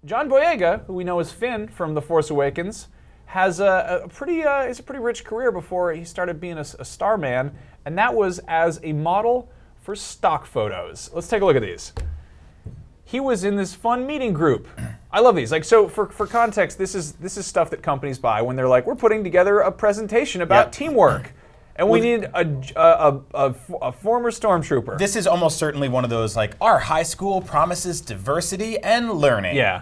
John Boyega, who we know as Finn from The Force Awakens, has a pretty rich career before he started being a star man, and that was as a model for stock photos. Let's take a look at these. He was in this fun meeting group. I love these. Like, so for context, this is stuff that companies buy when they're like, we're putting together a presentation about teamwork, and we need a former stormtrooper. This is almost certainly one of those like, our high school promises diversity and learning. Yeah.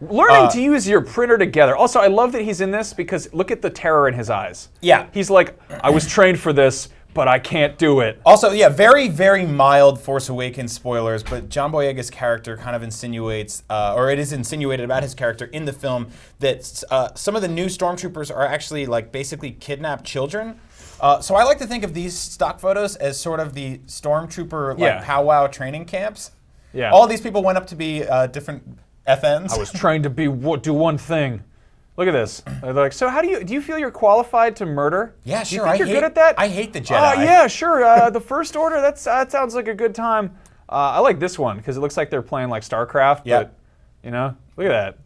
Learning to use your printer together. Also, I love that he's in this because look at the terror in his eyes. Yeah. He's like, I was trained for this, but I can't do it. Also, yeah, very, very mild Force Awakens spoilers, but John Boyega's character kind of insinuates, or it is insinuated about his character in the film, that some of the new stormtroopers are actually like basically kidnapped children. So I like to think of these stock photos as sort of the stormtrooper like powwow training camps. Yeah. All these people went up to be different FNs. I was trained to do one thing. Look at this. They're like, so how do you feel you're qualified to murder? Yeah, sure. Do you think you're good at that? I hate the Jedi. Yeah, sure. The First Order. That sounds like a good time. I like this one because it looks like they're playing like StarCraft. Yeah. But, you know, look at that.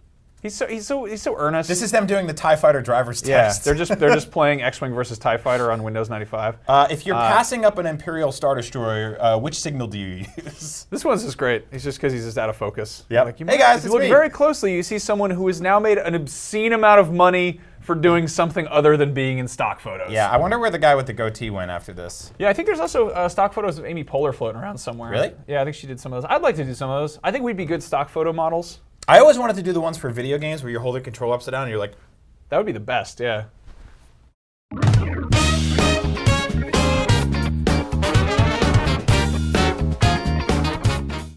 He's so earnest. This is them doing the TIE Fighter driver's test. Yeah, they're just playing X-Wing versus TIE Fighter on Windows 95. If you're passing up an Imperial Star Destroyer, which signal do you use? This one's just great. It's just because he's just out of focus. Yep. Like, Hey guys, if you look very closely, you see someone who has now made an obscene amount of money for doing something other than being in stock photos. Yeah, I wonder where the guy with the goatee went after this. Yeah, I think there's also stock photos of Amy Poehler floating around somewhere. Really? Yeah, I think she did some of those. I'd like to do some of those. I think we'd be good stock photo models. I always wanted to do the ones for video games where you're holding control upside down and you're like... That would be the best, yeah.